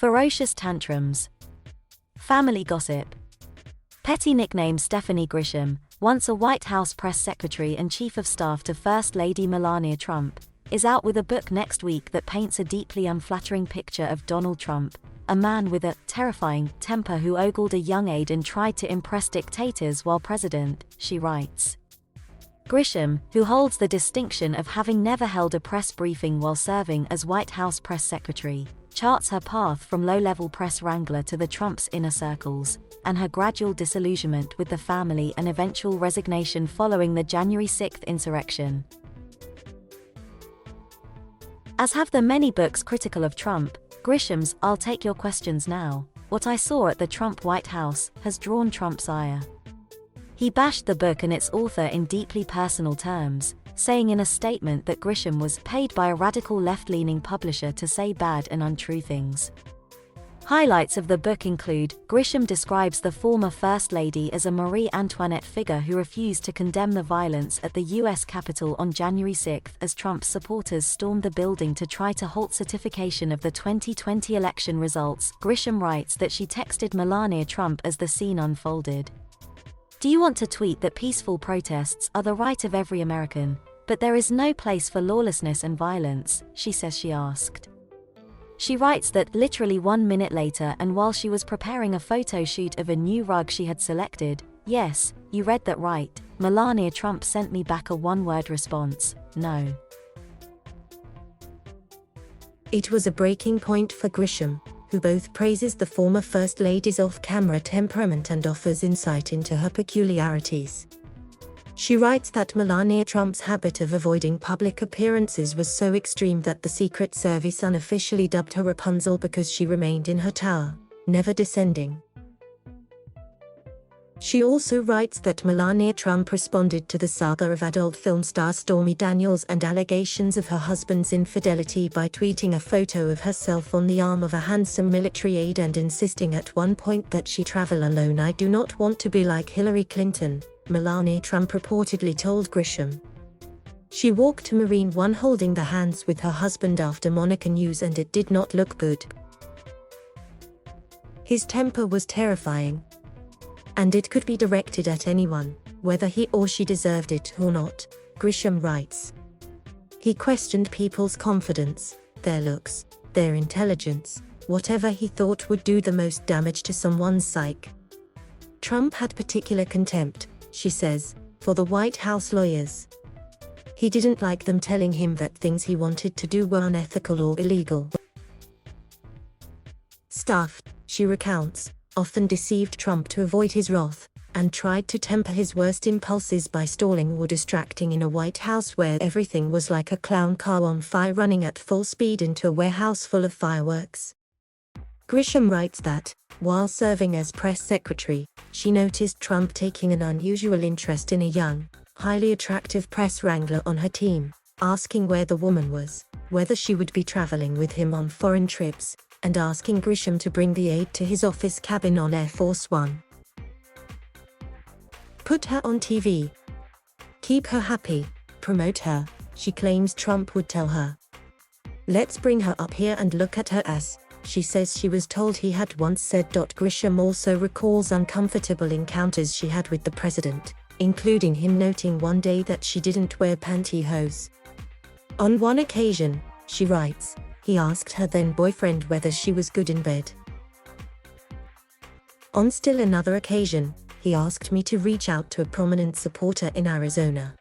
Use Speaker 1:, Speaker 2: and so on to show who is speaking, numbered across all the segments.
Speaker 1: Ferocious tantrums. Family gossip. Petty nickname Stephanie Grisham, once a White House press secretary and chief of staff to First Lady Melania Trump, is out with a book next week that paints a deeply unflattering picture of Donald Trump, a man with a terrifying temper who ogled a young aide and tried to impress dictators while president, she writes. Grisham, who holds the distinction of having never held a press briefing while serving as White House press secretary, charts her path from low-level press wrangler to the Trump's inner circles, and her gradual disillusionment with the family and eventual resignation following the January 6 insurrection. As have the many books critical of Trump, Grisham's I'll Take Your Questions Now, What I Saw at the Trump White House, has drawn Trump's ire. He bashed the book and its author in deeply personal terms, saying in a statement that Grisham was paid by a radical left-leaning publisher to say bad and untrue things. Highlights of the book include, Grisham describes the former First Lady as a Marie Antoinette figure who refused to condemn the violence at the U.S. Capitol on January 6 as Trump's supporters stormed the building to try to halt certification of the 2020 election results. Grisham writes that she texted Melania Trump as the scene unfolded. Do you want to tweet that peaceful protests are the right of every American, but there is no place for lawlessness and violence, she says she asked. She writes that literally 1 minute later and while she was preparing a photo shoot of a new rug she had selected, yes, you read that right, Melania Trump sent me back a one-word response, no.
Speaker 2: It was a breaking point for Grisham, who both praises the former First Lady's off-camera temperament and offers insight into her peculiarities. She writes that Melania Trump's habit of avoiding public appearances was so extreme that the Secret Service unofficially dubbed her Rapunzel because she remained in her tower, never descending. She also writes that Melania Trump responded to the saga of adult film star Stormy Daniels and allegations of her husband's infidelity by tweeting a photo of herself on the arm of a handsome military aide and insisting at one point that she travel alone. I do not want to be like Hillary Clinton, Melania Trump reportedly told Grisham. She walked to Marine One holding the hands with her husband after Monica News and it did not look good. His temper was terrifying. And it could be directed at anyone, whether he or she deserved it or not, Grisham writes. He questioned people's confidence, their looks, their intelligence, whatever he thought would do the most damage to someone's psyche. Trump had particular contempt, she says, for the White House lawyers. He didn't like them telling him that things he wanted to do were unethical or illegal. Staff, she recounts, often deceived Trump to avoid his wrath, and tried to temper his worst impulses by stalling or distracting in a White House where everything was like a clown car on fire running at full speed into a warehouse full of fireworks. Grisham writes that, while serving as press secretary, she noticed Trump taking an unusual interest in a young, highly attractive press wrangler on her team, asking where the woman was, whether she would be traveling with him on foreign trips, and asking Grisham to bring the aide to his office cabin on Air Force One. Put her on TV. Keep her happy, promote her, she claims Trump would tell her. Let's bring her up here and look at her ass, she says she was told he had once said. Grisham also recalls uncomfortable encounters she had with the president, including him noting one day that she didn't wear pantyhose. On one occasion, she writes, he asked her then boyfriend whether she was good in bed. On still another occasion, he asked me to reach out to a prominent supporter in Arizona.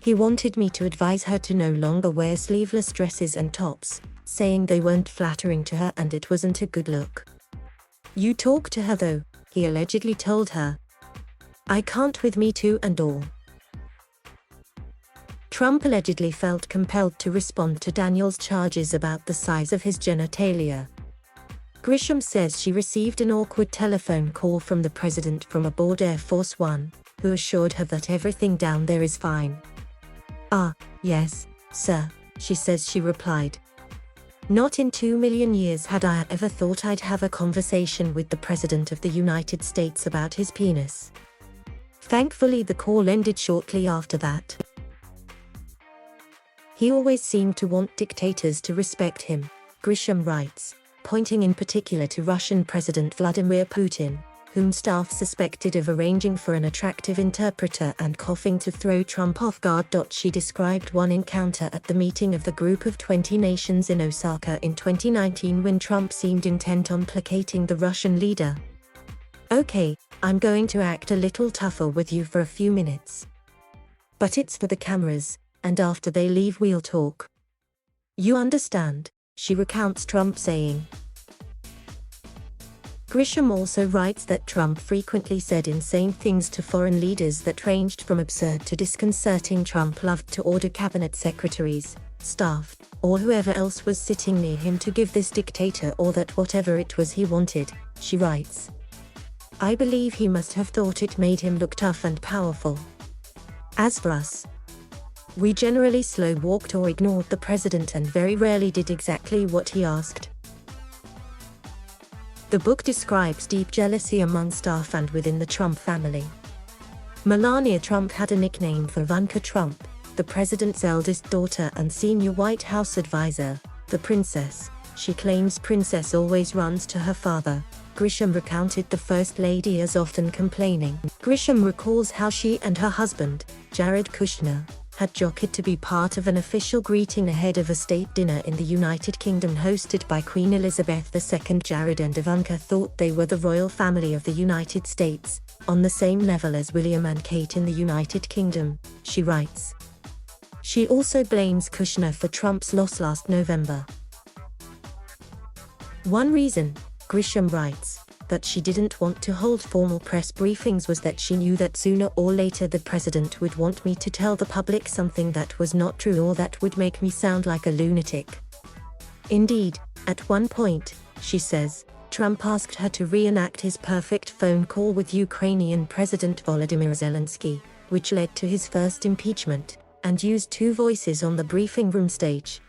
Speaker 2: He wanted me to advise her to no longer wear sleeveless dresses and tops, saying they weren't flattering to her and it wasn't a good look. You talk to her though, he allegedly told her. I can't with Me Too and all. Trump allegedly felt compelled to respond to Daniels' charges about the size of his genitalia. Grisham says she received an awkward telephone call from the president from aboard Air Force One, who assured her that everything down there is fine. Ah, yes, sir, she says she replied. Not in 2 million years had I ever thought I'd have a conversation with the President of the United States about his penis. Thankfully the call ended shortly after that. He always seemed to want dictators to respect him, Grisham writes, pointing in particular to Russian President Vladimir Putin, whom staff suspected of arranging for an attractive interpreter and coughing to throw Trump off guard. She described one encounter at the meeting of the Group of 20 Nations in Osaka in 2019 when Trump seemed intent on placating the Russian leader. "Okay, I'm going to act a little tougher with you for a few minutes. But it's for the cameras, and after they leave we'll talk. You understand," she recounts Trump saying. Grisham also writes that Trump frequently said insane things to foreign leaders that ranged from absurd to disconcerting. Trump loved to order cabinet secretaries, staff, or whoever else was sitting near him to give this dictator or that whatever it was he wanted, she writes. "I believe he must have thought it made him look tough and powerful. As for us, we generally slow-walked or ignored the president and very rarely did exactly what he asked." The book describes deep jealousy among staff and within the Trump family. Melania Trump had a nickname for Ivanka Trump, the president's eldest daughter and senior White House advisor, the princess. She claims Princess always runs to her father. Grisham recounted the First Lady as often complaining. Grisham recalls how she and her husband, Jared Kushner, had jockeyed to be part of an official greeting ahead of a state dinner in the United Kingdom hosted by Queen Elizabeth II. Jared and Ivanka thought they were the royal family of the United States, on the same level as William and Kate in the United Kingdom, she writes. She also blames Kushner for Trump's loss last November. One reason, Grisham writes, that she didn't want to hold formal press briefings was that she knew that sooner or later the president would want me to tell the public something that was not true or that would make me sound like a lunatic. Indeed, at one point, she says, Trump asked her to reenact his perfect phone call with Ukrainian President Volodymyr Zelensky, which led to his first impeachment, and used two voices on the briefing room stage.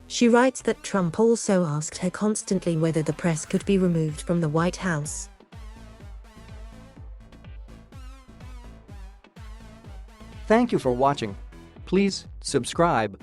Speaker 2: She writes that Trump also asked her constantly whether the press could be removed from the White House.
Speaker 3: Thank you for watching. Please subscribe,